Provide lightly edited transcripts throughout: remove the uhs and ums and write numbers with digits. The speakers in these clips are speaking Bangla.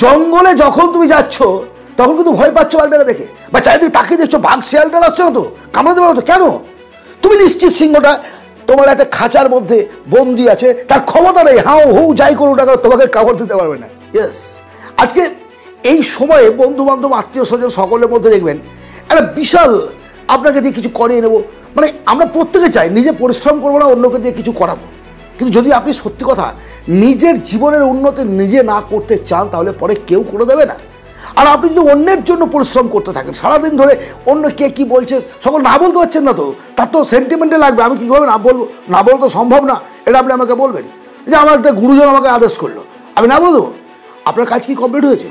জঙ্গলে যখন তুমি যাচ্ছ তখন কিন্তু ভয় পাচ্ছ বাঘটাকে দেখে, বা চারিদিকে তাকিয়ে দেখছো বাঘ শিয়ালটা আসছে না তো, কামড়াতে পারো তো, কেন? তুমি নিশ্চিত সিংহটা তোমার একটা খাঁচার মধ্যে বন্দি আছে, তার ক্ষমতা নেই হাউ হু যাই করুক না কেন তোমাকে কামড় দিতে পারবে না। ইয়েস, আজকে এই সময়ে বন্ধু বান্ধব আত্মীয় স্বজন সকলের মধ্যে দেখবেন একটা বিশাল আপনাকে দিয়ে কিছু করিয়ে নেবো, মানে আমরা প্রত্যেকে চাই নিজে পরিশ্রম করবো না, অন্যকে দিয়ে কিছু করাবো। কিন্তু যদি আপনি সত্যি কথা নিজের জীবনের উন্নতি নিজে না করতে চান তাহলে পরে কেউ করে দেবে না। আর আপনি যদি অন্যের জন্য পরিশ্রম করতে থাকেন সারাদিন ধরে, অন্য কে কী বলছে সকল না বলতে পারছেন না তো, তার তো সেন্টিমেন্টে লাগবে, আমি কীভাবে না বলবো, না বলবো তো সম্ভব না, এটা আপনি আমাকে বলবেন যে আমার একটা গুরুজন আমাকে আদেশ করলো, আমি না বলে দেবো? আপনার কাজ কি কমপ্লিট হয়েছে?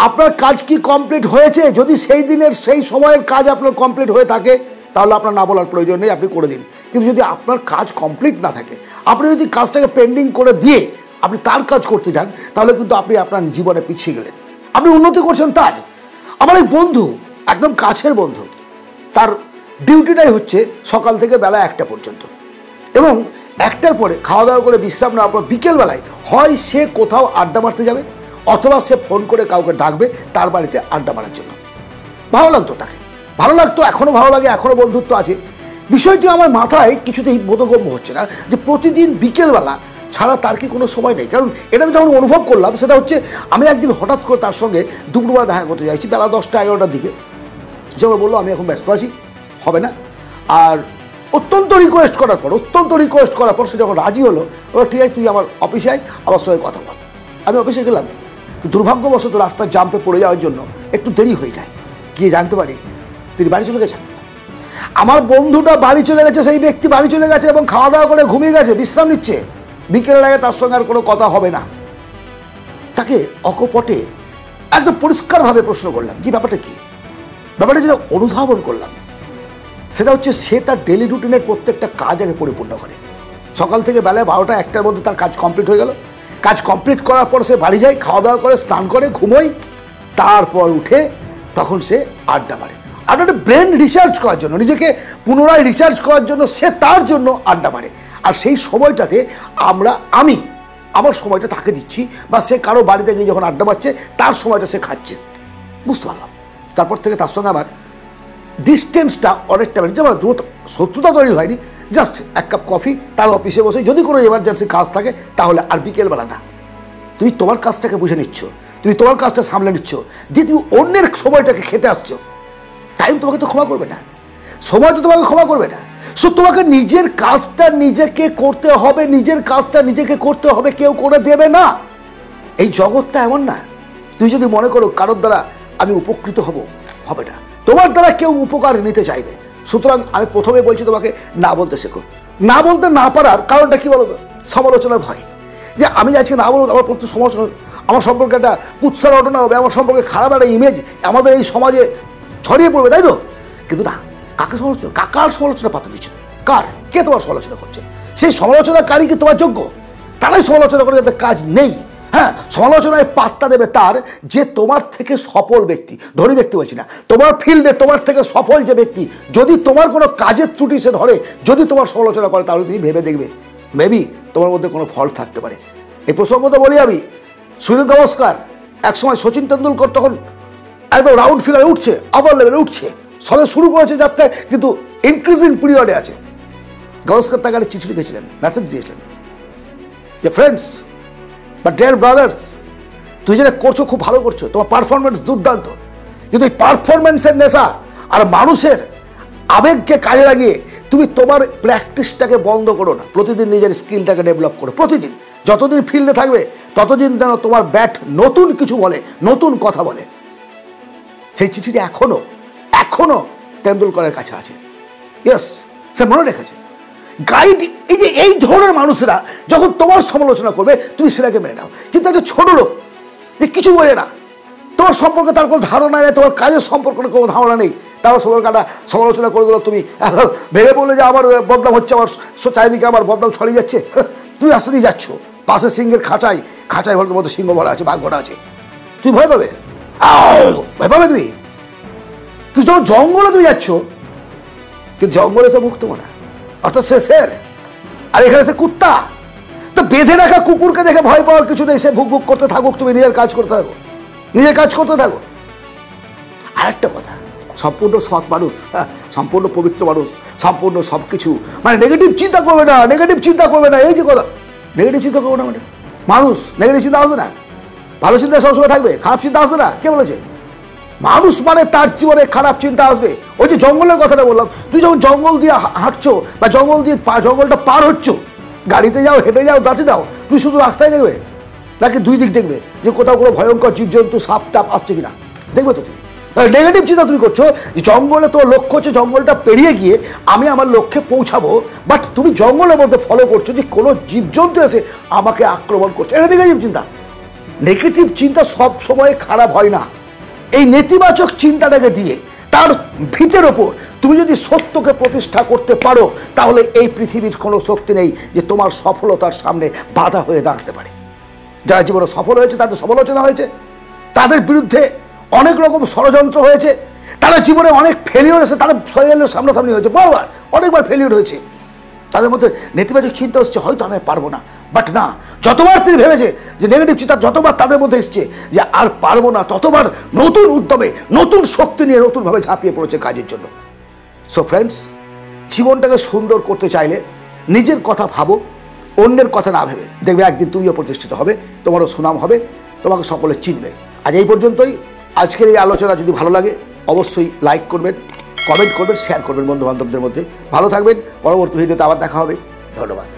আপনার কাজ কি কমপ্লিট হয়েছে? যদি সেই দিনের সেই সময়ের কাজ আপনার কমপ্লিট হয়ে থাকে তাহলে আপনার না বলার প্রয়োজন নেই, আপনি করে দিন। কিন্তু যদি আপনার কাজ কমপ্লিট না থাকে, আপনি যদি কাজটাকে পেন্ডিং করে দিয়ে আপনি তার কাজ করতে যান তাহলে কিন্তু আপনি আপনার জীবনে পিছিয়ে গেলেন, আপনি উন্নতি করছেন তার। আমার এই বন্ধু, একদম কাছের বন্ধু, তার ডিউটিটাই হচ্ছে সকাল থেকে বেলা 1টা পর্যন্ত, এবং 1টার পরে খাওয়া দাওয়া করে বিশ্রাম নেওয়ার পর বিকেলবেলায় হয় সে কোথাও আড্ডা মারতে যাবে অথবা সে ফোন করে কাউকে ডাকবে তার বাড়িতে আড্ডা মারার জন্য। ভালো লাগতো তাকে, ভালো লাগতো, এখনও ভালো লাগে, এখনও বন্ধুত্ব আছে। বিষয়টি আমার মাথায় কিছুতেই বোধগম্য হচ্ছে না যে প্রতিদিন বিকেলবেলা ছাড়া তার কি কোনো সময় নেই। কারণ এটা আমি যখন অনুভব করলাম সেটা হচ্ছে আমি একদিন হঠাৎ করে তার সঙ্গে দুপুরবেলা দেখা করতে যাচ্ছি বেলা 10টা 11টার দিকে। সে আমার বললো আমি এখন ব্যস্ত আছি, হবে না। আর অত্যন্ত রিকোয়েস্ট করার পর সে যখন রাজি হলো, ওরা ঠিক আছে তুই আমার অফিসে আয়, আমার সঙ্গে কথা বল। আমি অফিসে গেলাম, দুর্ভাগ্যবশত রাস্তার জাম্পে পড়ে যাওয়ার জন্য একটু দেরি হয়ে যায়, গিয়ে জানতে পারি তিনি বাড়ি চলে গেছেন। আমার বন্ধুটা বাড়ি চলে গেছে, সেই ব্যক্তি বাড়ি চলে গেছে এবং খাওয়া দাওয়া করে ঘুমিয়ে গেছে, বিশ্রাম নিচ্ছে। বিকেলের আগে তার সঙ্গে আর কোনো কথা হবে না। তাকে অকপটে একদম পরিষ্কারভাবে প্রশ্ন করলাম যে ব্যাপারটা কি। ব্যাপারটা যেটা অনুধাবন করলাম সেটা হচ্ছে সে তার ডেলি রুটিনের প্রত্যেকটা কাজ আগে পরিপূর্ণ করে। সকাল থেকে বেলা 12টা 1টার মধ্যে তার কাজ কমপ্লিট হয়ে গেল। কাজ কমপ্লিট করার পর সে বাড়ি যায়, খাওয়া দাওয়া করে, স্নান করে, ঘুমোয়, তারপর উঠে তখন সে আড্ডা মারে। আড্ডাটা ব্রেন রিচার্জ করার জন্য, নিজেকে পুনরায় রিচার্জ করার জন্য সে তার জন্য আড্ডা মারে। আর সেই সময়টাতে আমি আমার সময়টা তাকে দিচ্ছি, বা সে কারো বাড়িতে গিয়ে যখন আড্ডা মারছে তার সময়টা সে খাচ্ছে, বুঝতে পারলাম। তারপর থেকে তার সঙ্গে আমার ডিস্টেন্সটা অনেকটা বেড়ে, যেমন দূরত্ব, শত্রুতা তৈরি হয়নি, জাস্ট 1 কাপ কফি তার অফিসে বসে, যদি কোনো এমার্জেন্সি কাজ থাকে তাহলে। আর বিকেলবেলা না, তুমি তোমার কাজটাকে বুঝে নিচ্ছ, তুমি তোমার কাজটা সামলে নিচ্ছ, দিয়ে তুমি অন্যের সময়টাকে খেতে আসছো। টাইম তোমাকে তো ক্ষমা করবে না, সময় তো তোমাকে ক্ষমা করবে না। সো তোমাকে নিজের কাজটা নিজেকে করতে হবে, নিজের কাজটা নিজেকে করতে হবে, কেউ করে দেবে না। এই জগৎটা এমন না তুমি যদি মনে করো কারোর দ্বারা আমি উপকৃত হব, হবে না। তোমার দ্বারা কেউ উপকার নিতে চাইবে। সুতরাং আমি প্রথমে বলছি তোমাকে না বলতে শেখো। না বলতে না পারার কারণটা কি বলো তো? সমালোচনার ভয়, যে আমি আজকে না বলবো আমার প্রতি সমালোচনা, আমার সম্পর্কে একটা কুৎসা ঘটনা হবে, আমার সম্পর্কে খারাপ একটা ইমেজ আমাদের এই সমাজে ছড়িয়ে পড়বে, তাই তো? কিন্তু না, কাকে সমালোচনা, কাকার সমালোচনা পাতা দিচ্ছ তুমি? কার, কে তোমার সমালোচনা করছে? সেই সমালোচনাকারী কি তোমার যোগ্য? তারাই সমালোচনা করে, যাদের কাজ নেই। হ্যাঁ, সমালোচনায় পাত্তা দেবে তার যে তোমার থেকে সফল ব্যক্তি, ধনী ব্যক্তি বলছি না, তোমার ফিল্ডে তোমার থেকে সফল যে ব্যক্তি, যদি তোমার কোনো কাজের ত্রুটি সে ধরে, যদি তোমার সমালোচনা করে, তাহলে তুমি ভেবে দেখবে মেবি তোমার মধ্যে কোনো ফল্ট থাকতে পারে। এই প্রসঙ্গটা বলি আমি, সূর্য নমস্কার একসময় সচিন তেন্ডুলকর তখন একদম রাউন্ড ফিগারে উঠছে, আপার লেভেলে উঠছে, সবে শুরু করেছে যাত্রায়, কিন্তু ইনক্রিজিং পিরিয়ডে আছে। গাওস্কর তাকে একটা চিঠি লিখেছিলেন, মেসেজ দিয়েছিলেন যে ফ্রেন্ডস বা ডিয়ার ব্রাদার্স, তুই যেটা করছো খুব ভালো করছো, তোমার পারফরমেন্স দুর্দান্ত, কিন্তু এই পারফরমেন্সের নেশা আর মানুষের আবেগকে কাজে লাগিয়ে তুমি তোমার প্র্যাকটিসটাকে বন্ধ করো না। প্রতিদিন নিজের স্কিলটাকে ডেভেলপ করো, প্রতিদিন যতদিন ফিল্ডে থাকবে ততদিন যেন তোমার ব্যাট নতুন কিছু বলে, নতুন কথা বলে। সেই চিঠিটি এখনো তেন্ডুলকরের কাছে আছে। ইয়েস, সে মনে রেখেছে। গাইড, এই ধরনের মানুষেরা যখন তোমার সমালোচনা করবে তুমি সেটাকে মেনে নাও। কিন্তু একটা ছোট লোক যে কিছু বোঝে না, তোমার সম্পর্কে তার কোনো ধারণা নেই, তোমার কাজের সম্পর্কে কোনো ধারণা নেই, তার সম্পর্কে একটা সমালোচনা করে দিল, তুমি ভেবে বললে যে আমার বদনাম হচ্ছে, আমার চারিদিকে আমার বদনাম ছড়িয়ে যাচ্ছে। তুমি রাস্তা দিয়ে যাচ্ছ, পাশে সিংহের খাঁচায় ভরকের মতো সিংহ ভরা আছে, বাঘ ভরা আছে, তুমি ভয় পাবে, ভয় পাবে তুমি। কিন্তু যখন জঙ্গলে তুমি যাচ্ছ, কিন্তু জঙ্গলে সে মুখ তোমার না, অর্থাৎ সে শের, আর এখানে সে কুত্তা। তো তো বেঁধে রাখা কুকুরকে দেখে ভয় পাওয়ার কিছু নেই, সে ভুক ভুক করতে থাকুক, তুমি নিজের কাজ করতে থাকো, নিজের কাজ করতে থাকো। আরেকটা কথা, সম্পূর্ণ সৎ মানুষ, সম্পূর্ণ পবিত্র মানুষ, সম্পূর্ণ সব কিছু মানে নেগেটিভ চিন্তা করবে না, নেগেটিভ চিন্তা করবে না, এই যে কথা, নেগেটিভ চিন্তা করবে না মানে মানুষ নেগেটিভ চিন্তা আসবে না, ভালো চিন্তা সবসময় থাকবে, খারাপ চিন্তা আসবে না। কে বলেছে? মানুষ মানে তার জীবনে খারাপ চিন্তা আসবে। ওই যে জঙ্গলের কথাটা বললাম, তুই যখন জঙ্গল দিয়ে হাঁটছো বা জঙ্গল দিয়ে জঙ্গলটা পার হচ্ছ, গাড়িতে যাও, হেঁটে যাও, দাঁতে যাও, তুমি শুধু রাস্তায় দেখবে নাকি দুই দিক দেখবে যে কোথাও কোনো ভয়ঙ্কর জীবজন্তু সাপ টাপ আসছে কিনা, দেখবে তো তুমি। নেগেটিভ চিন্তা তুমি করছো যে জঙ্গলে তোমার লক্ষ্য হচ্ছে জঙ্গলটা পেরিয়ে গিয়ে আমি আমার লক্ষ্যে পৌঁছাবো, বাট তুমি জঙ্গলের মধ্যে ফলো করছো যে কোনো জীবজন্তু এসে আমাকে আক্রমণ করছে, এটা নেগেটিভ চিন্তা। নেগেটিভ চিন্তা সব সময় খারাপ হয় না। এই নেতিবাচক চিন্তাটাকে দিয়ে তার ভিতের ওপর তুমি যদি সত্যকে প্রতিষ্ঠা করতে পারো, তাহলে এই পৃথিবীর কোনো শক্তি নেই যে তোমার সফলতার সামনে বাধা হয়ে দাঁড়াতে পারে। যারা জীবনে সফল হয়েছে, তাদের সমালোচনা হয়েছে, তাদের বিরুদ্ধে অনেক রকম ষড়যন্ত্র হয়েছে, তারা জীবনে অনেক ফেলিওর এসে তাদের ফেলিওর সামনাসামনি হয়েছে, বারবার অনেকবার ফেলিওর হয়েছে, তাদের মধ্যে নেতিবাচক চিন্তা হচ্ছে হয়তো আমি আর পারবো না, বাট না, যতবার তিনি ভেবেছে যে নেগেটিভ চিন্তা যতবার তাদের মধ্যে এসছে যে আর পারবো না, ততবার নতুন উদ্যমে নতুন শক্তি নিয়ে নতুনভাবে ঝাঁপিয়ে পড়েছে কাজের জন্য। সো ফ্রেন্ডস, জীবনটাকে সুন্দর করতে চাইলে নিজের কথা ভাবো, অন্যের কথা না ভেবে, দেখবে একদিন তুমিও প্রতিষ্ঠিত হবে, তোমারও সুনাম হবে, তোমাকে সকলে চিনবে। আজ এই পর্যন্তই। আজকের এই আলোচনা যদি ভালো লাগে অবশ্যই লাইক করবেন, কমেন্ট করবেন, শেয়ার করবেন বন্ধু বান্ধবদের মধ্যে। ভালো থাকবেন, পরবর্তী ভিডিওতে আবার দেখা হবে। ধন্যবাদ।